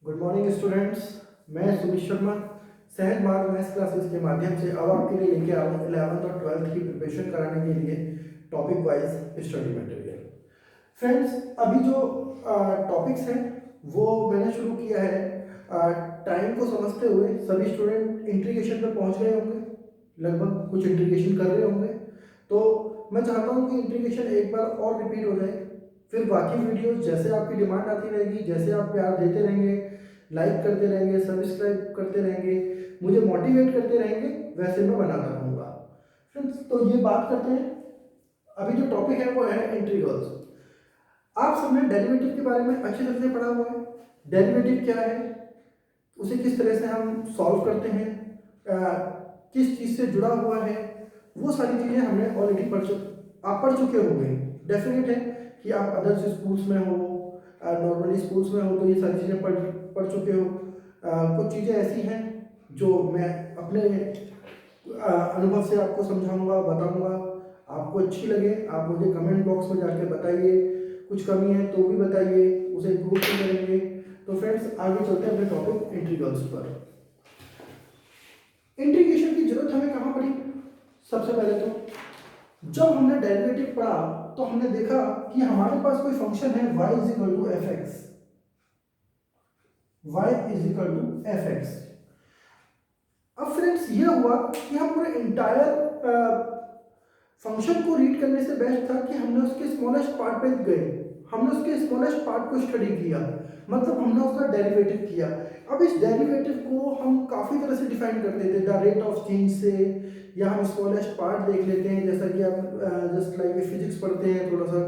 Good morning students. मैं सुमित शर्मा सहज मार्ग मैथ्स क्लासेस के माध्यम से अब आपके लिए लेके आया हूँ 11th और 12th की प्रिपरेशन कराने के लिए topic wise study material. Friends, अभी जो टॉपिक्स हैं वो मैंने शुरू किया है। टाइम को समझते हुए सभी स्टूडेंट इंटीग्रेशन पर पहुंच गए होंगे, लगभग कुछ इंटीग्रेशन कर रहे होंगे। तो मैं चाहता हूँ कि इंटीग्रेशन एक बार और रिपीट हो जाए, फिर बाकी वीडियोस जैसे आपकी डिमांड आती रहेगी, जैसे आप प्यार देते रहेंगे, लाइक करते रहेंगे, सब्सक्राइब करते रहेंगे, मुझे मोटिवेट करते रहेंगे, वैसे मैं बनाता रहूँगा। फ्रेंड्स, तो ये बात करते हैं। अभी जो टॉपिक है वो है इंटीग्रल्स। आप सबने डेरिवेटिव के बारे में अच्छी तरह से पढ़ा हुआ है। डेरिवेटिव क्या है, उसे किस तरह से हम सॉल्व करते हैं, किस चीज़ से जुड़ा हुआ है, वो सारी चीज़ें हमने ऑलरेडी आप पढ़ चुके होंगे। डेफिनेट है कि आप अदर्स स्कूल्स में हो, नॉर्मली स्कूल्स में हो, तो ये सारी चीज़ें पढ़ चुके हो। कुछ चीज़ें ऐसी हैं जो मैं अपने अनुभव से आपको समझाऊंगा, बताऊंगा। आपको अच्छी लगे आप मुझे कमेंट बॉक्स में जाके बताइए, कुछ कमी है तो भी बताइए, उसे इम्प्रूव करेंगे। तो फ्रेंड्स, आगे चलते हैं अपने टॉपिक इंटीग्रल्स पर। इंटीग्रेशन की जरूरत हमें कहाँ पड़ी? सबसे पहले तो जब हमने डेरिवेटिव पढ़ा तो हमने देखा कि हमारे पास कोई फंक्शन है y is equal to F X. y is equal to F X. अब फ्रेंड्स ये हुआ कि हम पूरे इंटायर फंक्शन को रीड करने से बेस्ट था कि हमने उसके स्मॉलेस्ट पार्ट पे गए, हमने उसके स्मॉलेस्ट पार्ट को स्टडी किया, मतलब हमने उसका डेरिवेटिव किया। अब इस डेरिवेटिव को हम काफ़ी तरह से डिफाइन करते थे, द रेट ऑफ चेंज से, या हम स्मॉलेस्ट पार्ट देख लेते हैं, जैसा कि आप जस्ट लाइक फिजिक्स पढ़ते हैं, थोड़ा सा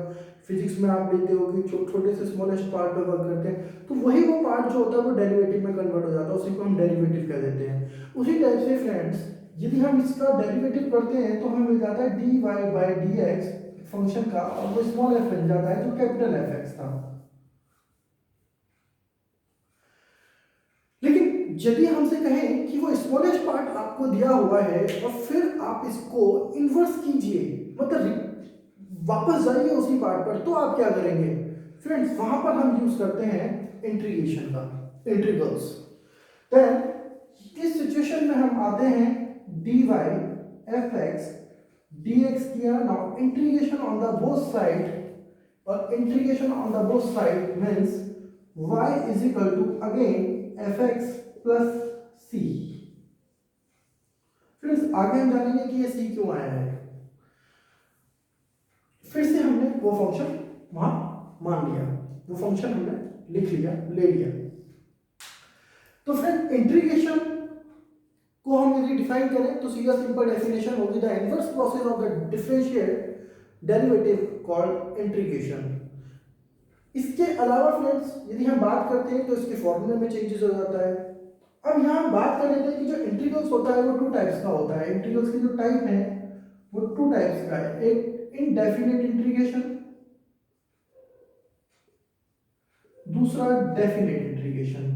फिजिक्स में आप लेते हो कि छोटे से स्मॉलेस्ट पार्ट पे वर्क करते हैं, तो वही वो पार्ट जो होता है वो डेरिवेटिव में कन्वर्ट हो जाता है, उसी को हम डेरिवेटिव कह देते हैं। उसी टाइप से फ्रेंड्स, यदि हम इसका डेरिवेटिव करते हैं तो हमें मिल जाता है dy by D x function का, और वो स्मॉल एफ बन जाता है जो कैपिटल एफ एक्स था। लेकिन यदि हमसे कहें कि वो स्मॉलेस्ट पार्ट आपको दिया हुआ है और फिर आप इसको इन्वर्स कीजिए, मतलब वापस जाइए उसी पार्ट पर, तो आप क्या करेंगे? फ्रेंड्स, वहां पर हम यूज करते हैं इंटीग्रेशन का, इंटीग्रल्स। देन इस सिचुएशन में हम आते हैं dy एफ एक्स dx किया। Now integration on the both side, और integration on the both side means y is equal to again F X plus C. Friends, आगे हम जानेंगे कि ये c क्यों आया है। फिर से हमने वो फंक्शन वहां मान लिया, वो फंक्शन हमने लिख लिया, ले लिया। तो फ्रेंड, इंटीग्रेशन को हम यदि डिफाइन करें तो सीधा सिंपल डेफिनेशन होगी, the inverse process of the differentiate derivative called integration. इसके अलावा फ्रेंड्स, यदि हम बात करते हैं तो इसके फॉर्मूले में चेंजेस हो जाता है। अब यहाँ हम बात कर लेते हैं कि जो इंटीग्रल्स होता है वो टू टाइप्स का होता है। इंटीग्रल्स की जो टाइप है वो टू टाइप्स का है, एक इनडेफिनेट इंटीग्रेशन, दूसरा डेफिनेट इंटीग्रेशन।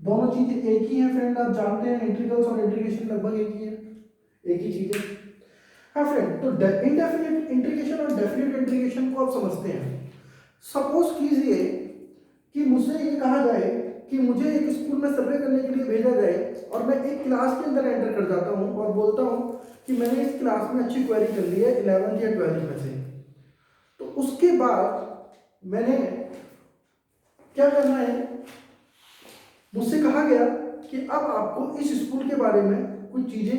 दोनों चीजें एक ही है फ्रेंड, आप जानते हैं इंटीग्रल्स और इंटीग्रेशन लगभग एक ही है, एक ही चीज है। हाँ फ्रेंड, तो इनडेफिनेट इंटीग्रेशन और डेफिनेट इंटीग्रेशन को आप समझते हैं। सपोज कीजिए कि मुझसे ये कहा जाए कि मुझे एक स्कूल में सर्वे करने के लिए भेजा जाए, और मैं एक क्लास के अंदर एंटर कर जाता हूँ और बोलता हूँ कि मैंने इस क्लास में अच्छी क्वेरी कर ली है 11th या 12th में से। तो उसके बाद मैंने क्या करना है, मुझसे कहा गया कि अब आपको इस स्कूल के बारे में कुछ चीज़ें,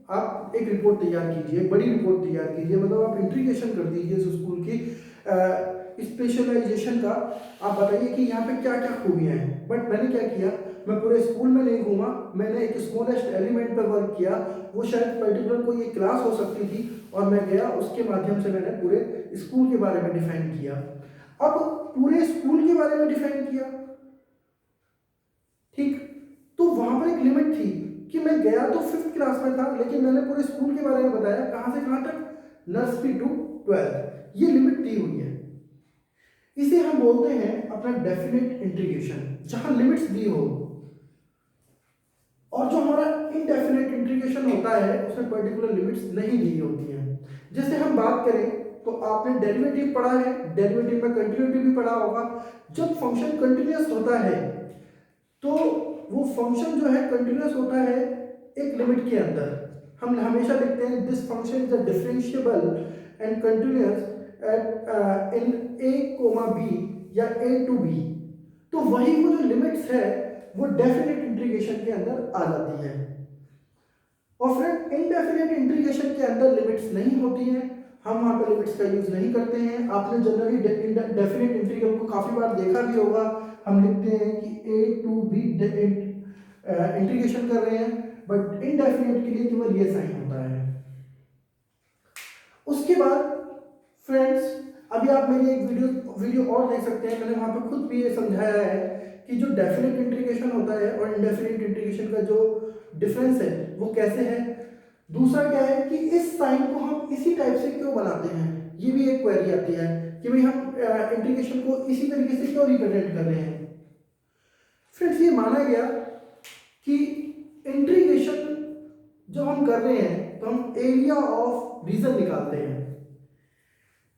आप एक रिपोर्ट तैयार कीजिए, एक बड़ी रिपोर्ट तैयार कीजिए, मतलब आप इंटीग्रेशन कर दीजिए इस स्कूल की स्पेशलाइजेशन का। आप बताइए कि यहाँ पे क्या क्या खूबियाँ हैं। बट मैंने क्या किया, मैं पूरे स्कूल में नहीं घूमा, मैंने एक स्मॉलेस्ट एलिमेंट पर वर्क किया, वो शायद पर्टिकुलर कोई एक क्लास हो सकती थी, और मैं गया उसके माध्यम से मैंने पूरे स्कूल के बारे में डिफाइन किया। अब पूरे स्कूल के बारे में डिफाइन किया, ठीक, तो वहां पर एक लिमिट थी कि मैं गया तो 5th क्लास में था, लेकिन मैंने पूरे स्कूल के बारे में बताया, कहां से कहां तक, नर्सरी टू 12th, ये लिमिट दी हुई है। इसे हम बोलते हैं अपना डेफिनेट इंटीग्रेशन, जहां लिमिट्स दी हो। और जो हमारा इनडेफिनेट इंटीग्रेशन होता है उसमें पर्टिकुलर लिमिट्स नहीं दी होती हैं। जैसे हम बात करें तो आपने डेरिवेटिव पढ़ा है, डेरिवेटिव में कंटिन्यूटी भी पढ़ा होगा। जब फंक्शन कंटिन्यूअस होता है तो वो फंक्शन जो है कंटिन्यूअस होता है एक लिमिट के अंदर। हम हमेशा लिखते हैं this function is a differentiable and continuous at in a, b या a to b। तो वही वो जो लिमिट्स है वो डेफिनेट इंटीग्रेशन के अंदर आ जाती है। और फ्रेंड इनडेफिनेट इंटीग्रेशन के अंदर लिमिट्स नहीं होती हैं, हम वहां पे लिमिट्स का यूज नहीं करते हैं। आपने जनरली डेफिनेट इंटीग्रल को काफी बार देखा भी होगा, हम लिखते हैं कि a to b इंटीग्रेशन कर रहे हैं, बट इनडेफिनेट के लिए केवल ये साइन होता है। उसके बाद फ्रेंड्स अभी आप मेरी एक वीडियो और देख सकते हैं, मैंने वहां पे खुद भी ये समझाया है कि जो डेफिनेट इंटीग्रेशन होता है और इनडेफिनेट इंटीग्रेशन का जो डिफरेंस है वो कैसे है। दूसरा क्या है कि इस साइन को हम इसी टाइप से क्यों बनाते हैं, ये भी एक क्वेरी आती है कि भाई हम इंटीग्रेशन को इसी तरीके से क्यों रिप्रेजेंट कर रहे हैं। फ्रेंड्स ये माना गया कि इंटीग्रेशन जब हम कर रहे हैं तो हम एरिया ऑफ रीजन निकालते हैं,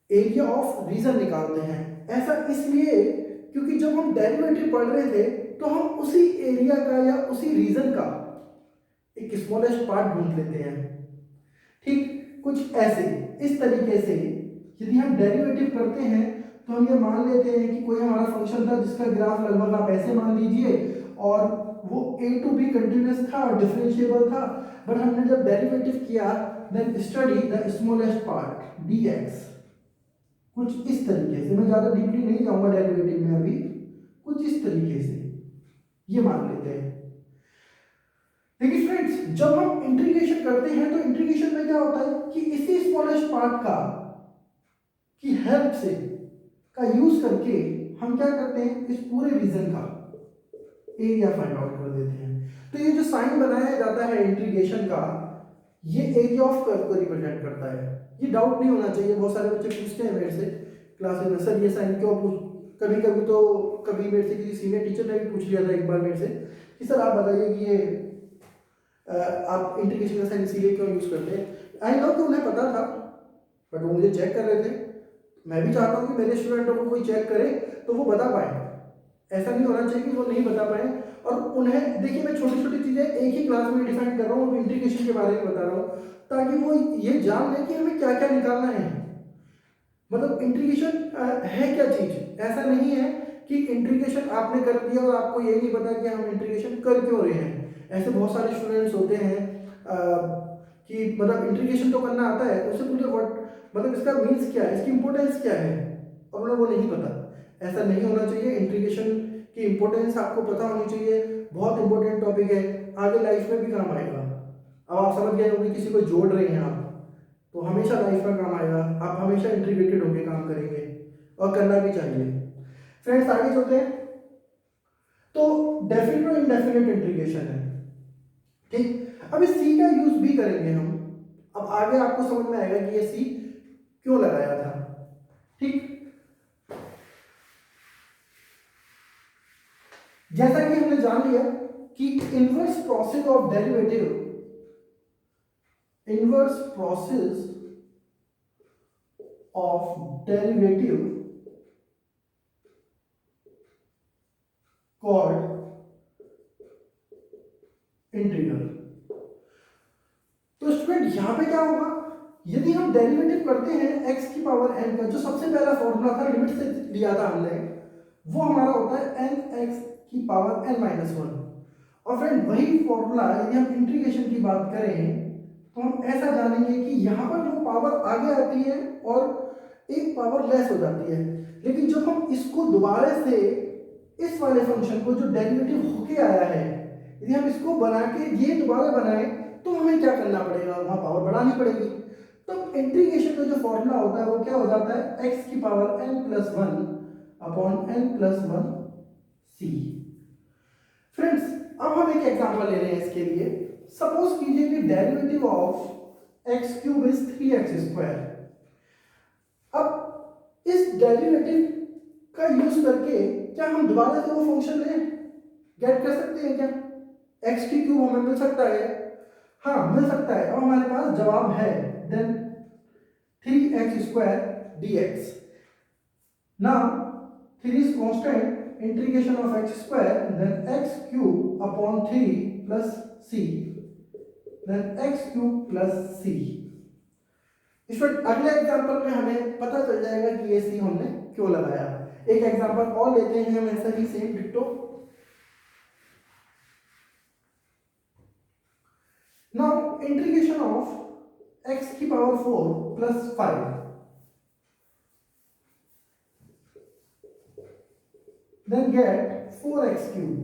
एरिया ऑफ रीजन निकालते हैं। ऐसा इसलिए क्योंकि जब हम डेरिवेटिव पढ़ रहे थे तो हम उसी एरिया का या उसी रीजन का एक स्मॉलेस्ट पार्ट ढूंढ लेते हैं। ठीक कुछ ऐसे इस तरीके से यदि हम डेरिवेटिव करते हैं तो हम ये मान लेते हैं कि कोई हमारा फंक्शन था जिसका ग्राफ लगभग आप ऐसे मान लीजिए और वो a to b कंटिन्यूअस था और डिफरेंशिएबल था, बट हमने जब डेरिवेटिव किया then study the smallest part dx। कुछ इस तरीके से, मैं ज्यादा डीपली नहीं जाऊंगा डेरिवेटिव में अभी, कुछ इस तरीके से ये मान लेते हैं। देखिए फ्रेंड्स जब हम इंटीग्रेशन करते हैं तो इंटीग्रेशन में क्या होता है कि इसी स्मॉलेस्ट पार्ट का की हेल्प से का यूज करके हम क्या करते हैं इस पूरे रीजन का एरिया फाइंड आउट कर देते हैं। तो ये जो साइन बनाया जाता है इंटीग्रेशन का, ये एरिया ऑफ कर्व को रिप्रेजेंट करता है। ये डाउट नहीं होना चाहिए, बहुत सारे बच्चे पूछते हैं मेरे से क्लासेस में, सर ये साइन क्यों कभी कभी तो कभी मेरे से किसी सीनियर टीचर ने भी पूछ लिया था एक बार मेरे से कि सर आप बताइए कि ये आप इंटीग्रेशन का साइन इसीलिए क्यों यूज करते हैं। आई नो कि उन्हें पता था बट वो मुझे चेक कर रहे थे। मैं भी चाहता हूँ कि मेरे स्टूडेंटों को कोई चेक करे तो वो बता पाए, ऐसा नहीं होना चाहिए कि वो नहीं बता पाए। और उन्हें देखिए मैं छोटी छोटी चीजें एक ही क्लास में डिफाइन कर रहा हूँ, इंटीग्रेशन के बारे में बता रहा हूँ ताकि वो ये जान लें कि हमें क्या क्या निकालना है। मतलब इंटीग्रेशन है क्या चीज। ऐसा नहीं है कि इंटीग्रेशन आपने कर दिया और आपको ये नहीं पता कि हम इंटीग्रेशन कर क्यों रहे हैं। ऐसे बहुत सारे स्टूडेंट्स होते हैं कि मतलब इंटीग्रेशन तो करना आता है, उससे पूछे व्हाट मतलब इसका मीन्स क्या है, इसकी इंपॉर्टेंस क्या है, और उन्हें वो नहीं पता। ऐसा नहीं होना चाहिए। इंटीग्रेशन की इंपॉर्टेंस आपको पता होनी चाहिए, बहुत इंपॉर्टेंट टॉपिक है, आगे लाइफ में भी काम आएगा। अब आप समझ गए होंगे किसी को जोड़ रहे हैं आप तो हमेशा लाइफ में काम आएगा, आप हमेशा इंटीग्रेटेड होकर काम करेंगे और करना भी चाहिए। फ्रेंड्स आगे चलते हैं। तो डेफिनेट और इनडेफिनेट इंटीग्रेशन है, ठीक। अब इस सी का यूज भी करेंगे हम। अब आगे आपको समझ में आएगा कि ये सी क्यों लगाया था, ठीक। जैसा कि हमने जान लिया कि inverse process of derivative, inverse process of derivative called integral. तो स्टूडेंट यहां पे क्या होगा, यदि हम डेरिवेटिव करते हैं x की पावर n का, जो सबसे पहला फॉर्मूला था लिमिट से लिया था हमने, वो हमारा होता है n x की पावर n माइनस वन। और फ्रेंड वही फॉर्मूला यदि हम इंटीग्रेशन की बात करें तो हम ऐसा जानेंगे कि यहाँ पर वो पावर आगे आती है और एक पावर लेस हो जाती है। लेकिन जब हम इसको दोबारा से इस वाले फंक्शन को जो डेरिवेटिव होके आया है, यदि हम इसको बना के ये दोबारा बनाए तो हमें क्या करना पड़ेगा, वहां पावर बढ़ानी पड़ेगी। तो इंटीग्रेशन का जो फॉर्मूला होता है वो क्या हो जाता है x की power n plus one upon n plus one C. Friends अब हम एक एग्जांपल ले रहे हैं इसके लिए। सपोज कीजिए कि derivative of x cube is 3x square. अब इस डेरिवेटिव का यूज करके क्या हम दोबारा से वो फंक्शन लें, गेट कर सकते हैं क्या, x की क्यूब हमें मिल सकता है, हाँ मिल सकता है। और हमारे पास जवाब है then 3x square dx. Now here is constant integration of x square, then x cube upon 3 plus c, then x cube plus c. इस वक्त अगले एग्जांपल में हमें पता चल जाएगा कि ये c हमने क्यों लगाया। एक एग्जांपल और लेते हैं हम ऐसा ही same ditto. Now integration of x की power 4 plus 5, then get 4x cube.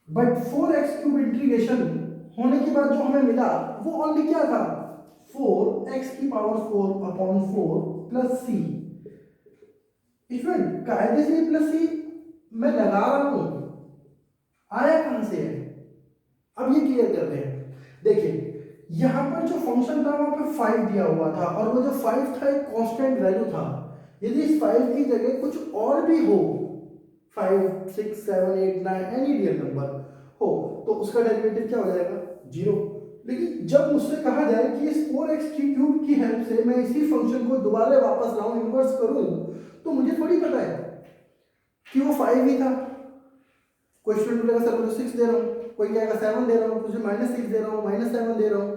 But 4x cube integration होने के बाद जो हमें मिला वो ओनली क्या था, 4x की पावर 4 अपॉन 4 प्लस c। इसमें कायदे से प्लस c मैं लगा रहा हूं, आया कहां से है, अब ये क्लियर करते हैं। देखिए यहां पर जो फंक्शन था वहां पर 5 दिया हुआ था और वो जो 5 था एक कांस्टेंट वैल्यू था। यदि इस 5 की जगह कुछ और भी हो, 5 6 7 8 9 एनी रियल नंबर हो, तो उसका डेरिवेटिव क्या हो जाएगा, 0। लेकिन जब मुझसे कहा जाए कि इस 4x की क्यूब की हेल्प से मैं इसी फंक्शन को दोबारा वापस लाऊं, इन्वर्स करूं, तो मुझे थोड़ी पता है कि वो 5 ही था। कोई स्टूडेंट बोलेगा सर मुझे 6 दे रहा हूं, कोई कहेगा 7 दे रहा हूं, कुछ -6 दे रहा हूं, -7 दे रहा हूं।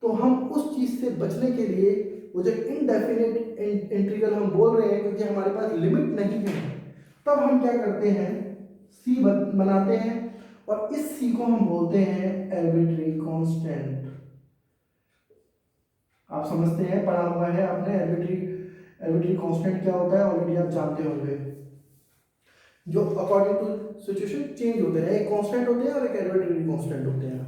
तो हम उस चीज से बचने के लिए वो जो इनडेफिनिट इंटीग्रल हम बोल रहे हैं, क्योंकि हमारे पास लिमिट नहीं है, तब हम क्या करते हैं, c बनाते हैं और इस c को हम बोलते हैं आर्बिट्रेरी कांस्टेंट। आप समझते हैं, पढ़ा हुआ है आपने आर्बिट्रेरी कांस्टेंट क्या होता है, ऑलरेडी आप जानते होंगे। जो अकॉर्डिंग टू सिचुएशन चेंज होते हैं, एक कांस्टेंट होते हैं और एक आर्बिट्रेरी कांस्टेंट होते हैं।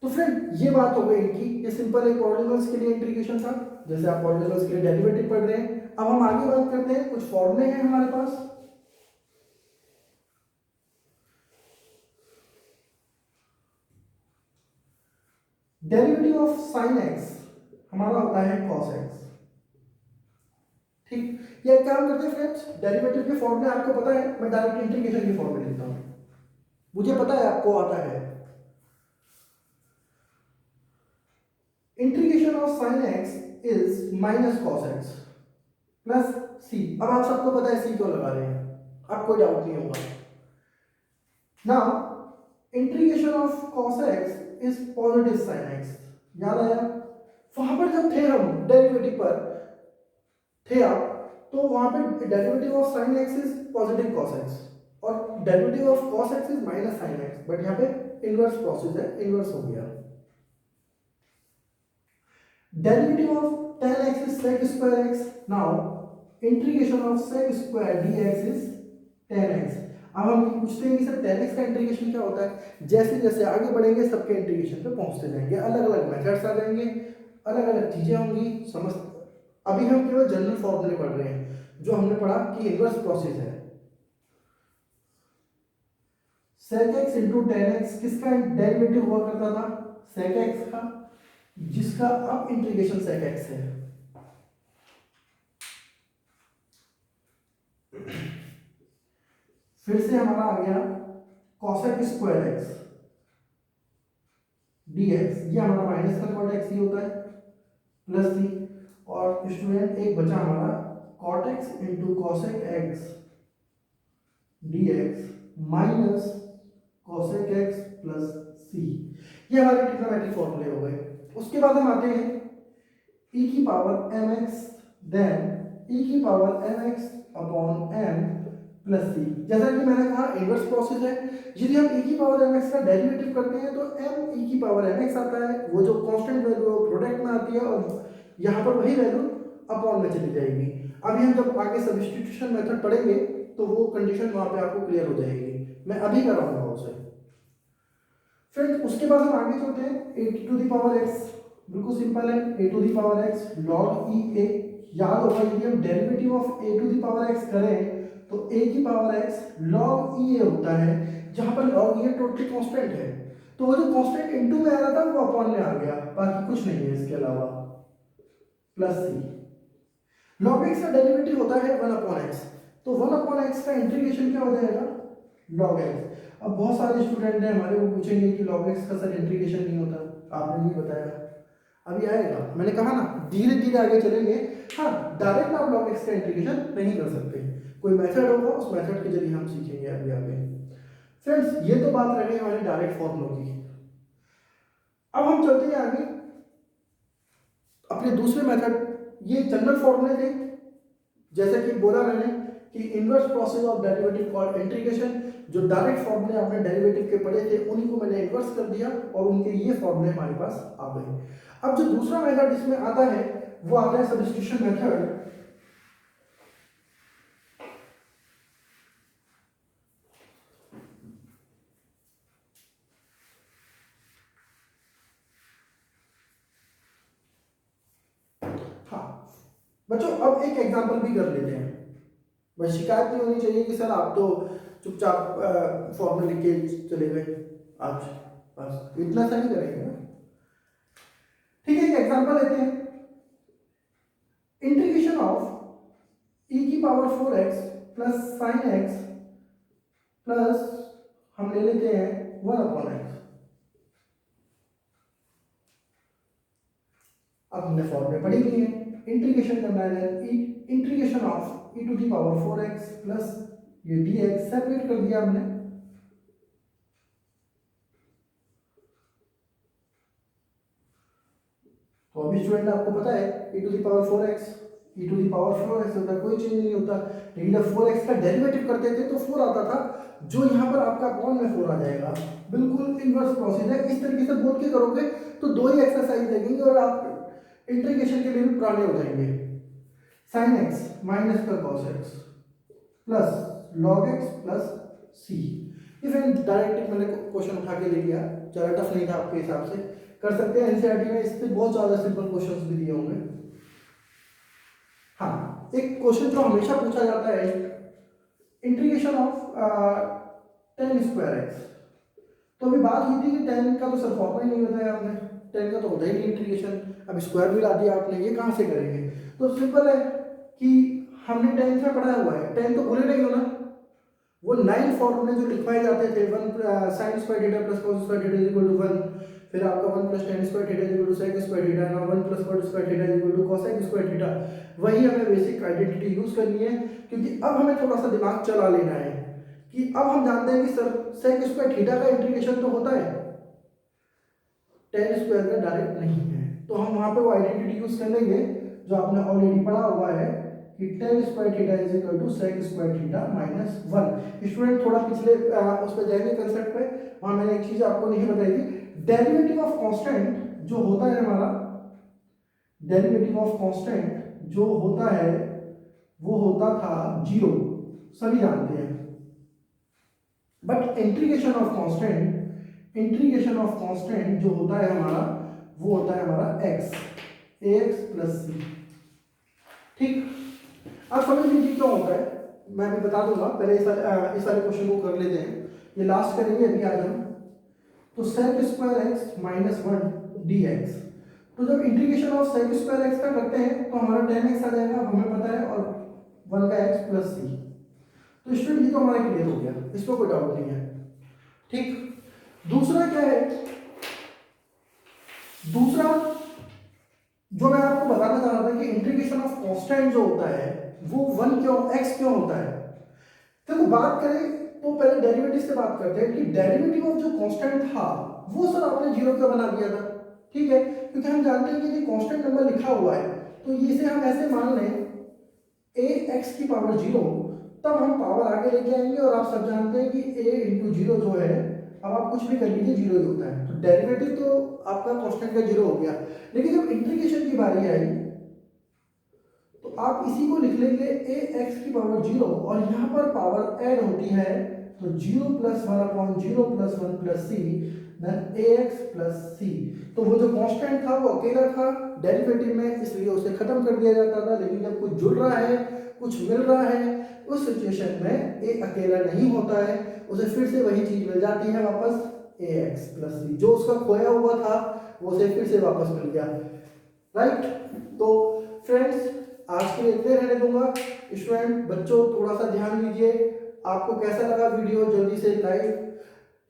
तो फ्रेंड ये बात हो गई कि ये सिंपल एक पॉलिनोमियल्स के लिए इंटीग्रेशन था, जैसे आप पॉलिनोमियल्स के लिए डेरिवेटिव पढ़ रहे हैं। अब हम आगे बात करते हैं, कुछ फॉर्मूले हैं हमारे पास। डेरिवेटिव ऑफ साइन एक्स हमारा होता है कॉस एक्स। ठीक, ये काम करते हैं फ्रेंड्स, डेरिवेटिव के फॉर्मूले आपको पता है, मैं डायरेक्ट इंटीग्रेशन के फॉर्मूले लिखता हूं, मुझे पता है आपको आता है। Integration of sine X is minus cos X plus C. अब आप सबको पता है सी क्यों लगा रहे हैं, अब कोई डाउट नहीं होगा। Now integration of cos X is positive sine x. याद आया, वहां पर जब थे हम डेरिवेटिव पर थे आप, तो वहां पे derivative of sine X is positive cos X और derivative of cos X is minus sine X, but यहाँ पे इनवर्स प्रोसेस है, इनवर्स हो गया। Derivative of tan x is sec square x. Now integration of sec square dx is tan x. अब हम पूछते हैं कि सर tan x का इंटीग्रेशन क्या होता है। जैसे जैसे आगे बढ़ेंगे सबके इंटीग्रेशन पे पहुंचते जाएंगे, अलग अलग मेथड्स आ जाएंगे, अलग अलग चीजें होंगी, समझ। अभी हम केवल जनरल फॉर्मूले पढ़ रहे हैं, जो हमने पढ़ा कि इनवर्स प्रोसेस है। sec x into tan x किसका डेरिवेटिव हुआ करता था, sec x का, जिसका अब इंटीग्रेशन sec x है। फिर से हमारा आ गया cosec स्क्वायर x dx, ये हमारा माइनस का cot x ही होता है प्लस c, और स्टूडेंट एक बचा हमारा cot x into cosec x dx minus cosec x plus c। ये हमारे ट्रिग्नोमेट्रिक फॉर्मूले हो गए। उसके बाद हम आते हैं e की पावर mx, देन e की power mx upon m plus C. जैसा कि मैंने कहा इनवर्स प्रोसेस है, यदि हम e की पावर mx का डेरिवेटिव करते हैं तो m e की पावर mx आता है, वो जो कांस्टेंट वैल्यू है प्रोडक्ट में आती है और यहाँ पर वही वैल्यू अपॉन में चली जाएगी। अभी हम जब आगे सब्स्टिट्यूशन मेथड पढ़ेंगे तो वो कंडीशन वहाँ पे आपको क्लियर हो जाएगी, मैं अभी कराऊंगा उसे। फ्रेंड्स उसके बाद हम आगे चलते हैं, a to the power x, बिल्कुल सिंपल है, a to the power x log e a। याद होगा यदि हम derivative of a to the power x करें तो a की power x log e a होता है, जहां पर log e टोटली कांस्टेंट है, तो वो जो कांस्टेंट इनटू में आ रहा था वो अपॉन में आ गया, बाकी कुछ नहीं है इसके अलावा, प्लस c। log x का डेरिवेटिव होता है 1 अपॉन x, तो 1 अपॉन x का इंटीग्रेशन क्या हो जाएगा, log x। अब बहुत सारे स्टूडेंट हैं हमारे, वो पूछेंगे कि log x का सर इंटीग्रेशन नहीं होता, आपने नहीं बताया। अभी आएगा, मैंने कहा ना धीरे धीरे आगे चलेंगे। हाँ, डायरेक्ट आप log x का इंटीग्रेशन नहीं कर सकते, कोई मेथड होगा, उस मेथड के जरिए हम सीखेंगे अभी आगे। फ्रेंड्स, ये तो बात रह गई हमारी डायरेक्ट फॉर्मूलों की। अब हम चलते हैं आगे अपने दूसरे मेथड। ये जनरल फॉर्मूले थे, जैसे कि बोला मैंने कि inverse process of derivative called integration. जो डायरेक्ट फॉर्मूले आपने डेरिवेटिव के पढ़े थे उन्हीं को मैंने इन्वर्स कर दिया और उनके ये फॉर्मूले हमारे पास आ गए। अब जो दूसरा मेथड इसमें आता है वो आता है सब्स्टिट्यूशन मेथड। हाँ बच्चों, अब एक एग्जांपल भी कर लेते हैं। बस शिकायत नहीं होनी चाहिए कि सर आप तो चुपचाप फॉर्मूला लिख के चले गए आज, बस इतना सा ही करेंगे ना। ठीक है, एक एग्जांपल लेते हैं। इंटीग्रेशन ऑफ e की power 4x plus sine x plus हम ले लेते हैं 1/x। अब हमने फॉर्मूले पढ़ी हुई है, इंटीग्रेशन करना है integration of e to the power 4x plus ये dx सेपरेट कर दिया हमने। तो अभी स्टूडेंट आपको पता है e to the power 4x e to the power 4x होता है, कोई चेंज नहीं होता। लेकिन जब 4x का डेरिवेटिव करते थे तो 4 आता था, जो यहाँ पर आपका कौन में 4 आ जाएगा, बिल्कुल इनवर्स प्रोसेस है। इस तरीके से बोल के करोगे तो दो ही एक्सरसाइज लगेंगे और आप इंटीग्रेशन के लिए भी पुराने हो जाएंगे। साइन एक्स माइनस का cos X plus log X plus C. ये फिर डायरेक्ट मैंने क्वेश्चन उठा के ले लिया, ज़्यादा टफ नहीं था आपके हिसाब से, कर सकते हैं। एनसीईआरटी में इससे बहुत ज़्यादा सिंपल क्वेश्चंस भी दिए होंगे। हाँ, एक क्वेश्चन जो हमेशा पूछा जाता है, integration of tan square x. तो अभी बात हुई थी कि tan का तो सर फॉर्मूला ही नहीं बताया आपने, tan का तो होता ही नहीं इंटीग्रेशन, अब स्क्वायर भी ला दिया आपने, ये कहाँ से करेंगे? तो सिंपल है कि हमने tan से पढ़ा हुआ है, tan तो भूले नहीं हो ना, वो 9 फॉर्मूले जो लिखवाए जाते थे, 1 sin square theta plus cos square theta equal to 1, फिर आपका 1 plus tan square theta equal to sec square theta, ना 1 plus cot square theta equal to cosec square theta. वही हमें बेसिक आइडेंटिटी यूज करनी है, क्योंकि अब हमें थोड़ा सा दिमाग चला लेना है कि अब हम जानते हैं कि सर sec स्क्वायर थीटा का इंटीग्रेशन तो होता है, tan स्क्वायर का डायरेक्ट नहीं है। तो हम वहां पे वो आइडेंटिटी यूज कर लेंगे जो आपने ऑलरेडी पढ़ा हुआ है कि tan square theta is equal to sec square theta minus 1। Student थोड़ा पिछले उस पर जाएंगे कंसेप्ट पे, वहां मैंने एक चीज आपको नहीं बताई थी, डेरिवेटिव ऑफ कांस्टेंट जो होता है हमारा, डेरिवेटिव ऑफ कांस्टेंट जो होता है वो होता था 0, सभी जानते हैं। But integration of constant, integration of constant जो होता है हमारा वो होता है हमारा x, ax प्लस c। ठीक, अब समझ लीजिए क्या होता है, मैं भी बता दूंगा, पहले इस वाले क्वेश्चन को कर लेते हैं, ये लास्ट करेंगे अभी आज हम। तो sec square x minus 1 dx, तो जब integration of sec square x का करते हैं तो हमारा tan x आ जाएगा, हमें पता है, और 1 का x प्लस c। तो स्टूडेंट ये तो हमारा क्लियर हो गया, इसमें कोई डाउट नहीं है। ठीक, दूसरा क्या है, दूसरा जो मैं आपको बताना चाह रहा था कि इंटीग्रेशन ऑफ कांस्टेंट जो होता है वो 1 क्यों, x क्यों होता है। देखो बात करें तो पहले डेरिवेटिव से बात करते हैं कि डेरिवेटिव ऑफ जो कांस्टेंट था वो सर आपने 0 क्यों बना दिया था। ठीक है, क्योंकि हम जानते हैं कि कांस्टेंट नंबर लिखा हुआ है तो इसे हम ऐसे मान लें ax की पावर 0, तब हम पावर आगे लेके आएंगे, और आप सब जानते हैं कि a इंटू 0 जो है, अब आप कुछ भी कर लीजिए 0 ही होता है, तो डेरिवेटिव तो आपका कांस्टेंट का 0 हो गया। लेकिन जब इंटीग्रेशन की बारी आई तो आप इसी को लिख लेंगे ax की पावर 0, और यहाँ पर पावर ऐड होती है तो 0 plus 1/0 plus 1 plus c then ax plus c। तो वो जो कांस्टेंट था वो अकेला था डेरिवेटिव में, इसलिए उसे खत्म कर दिया जाता था। लेकिन जब कुछ जुड़ रहा है, कुछ मिल रहा है, उस सिचुएशन में a अकेला नहीं होता है, उसे फिर से वही चीज मिल जाती है वापस, ax प्लस c, जो उसका खोया हुआ था वो उसे फिर से वापस मिल गया। राइट, तो फ्रेंड्स आज के लिए इतने रहने दूंगा। स्टूडेंट बच्चों थोड़ा सा ध्यान दीजिए, आपको कैसा लगा वीडियो जल्दी से लाइक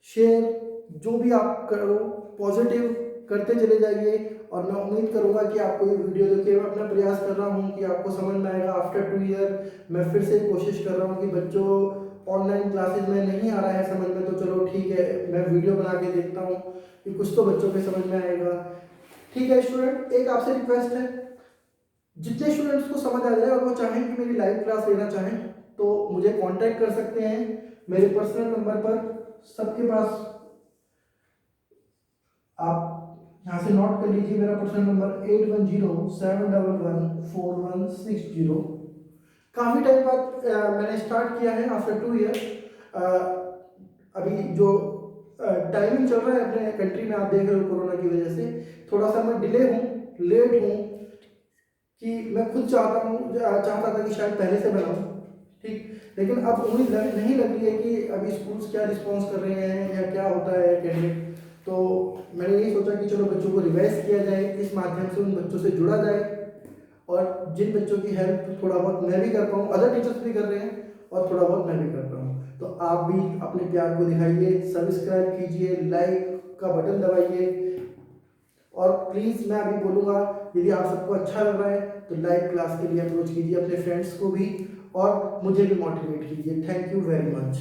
शेयर जो भी आप करो, पॉजिटिव करते चले जाइए और मैं उम्मीद करूँगा कि आपको ये वीडियो देखिए। मैं अपना प्रयास कर रहा हूँ कि आपको समझ में आएगा। आफ्टर 2 ईयर मैं फिर से कोशिश कर रहा हूँ कि बच्चों ऑनलाइन क्लासेज में नहीं आ रहा है समझ में, तो चलो ठीक है, मैं वीडियो बना के देखता हूँ कि कुछ तो बच्चों के समझ में आएगा। ठीक है स्टूडेंट, एक आपसे रिक्वेस्ट है, जितने स्टूडेंट्स को समझ आ जाए और वो चाहें कि मेरी लाइव क्लास लेना चाहें तो मुझे कांटेक्ट कर सकते हैं मेरे पर्सनल नंबर पर। सबके पास आप यहाँ से नोट कर लीजिए मेरा पर्सनल नंबर 8107114160। काफ़ी टाइम बाद मैंने स्टार्ट किया है आफ्टर 2 ईयर। अभी जो टाइमिंग चल रहा है अपने कंट्री में, आप देख रहे हो कोरोना की वजह से थोड़ा सा मैं डिले हूँ, लेट हूँ, कि मैं खुद चाहता था कि शायद पहले से बनाऊँ, ठीक, लेकिन अब उम्मीद नहीं लग रही है कि अभी स्कूल्स क्या रिस्पॉन्स कर रहे हैं या क्या होता है कैंडिडेट। तो मैंने यही सोचा कि चलो बच्चों को रिवाइज किया जाए, इस माध्यम से उन बच्चों से जुड़ा जाए और जिन बच्चों की हेल्प थोड़ा बहुत मैं भी कर पाऊँ, अदर टीचर्स भी कर रहे हैं और थोड़ा बहुत मैं भी कर रहा हूँ, तो आप भी अपने प्यार को दिखाइए, सब्सक्राइब कीजिए, लाइक का बटन दबाइए और प्लीज़ मैं अभी बोलूँगा यदि आप सबको अच्छा लग रहा है तो लाइव क्लास के लिए अप्रोच कीजिए अपने फ्रेंड्स को भी और मुझे भी मोटिवेट कीजिए। Thank you very much.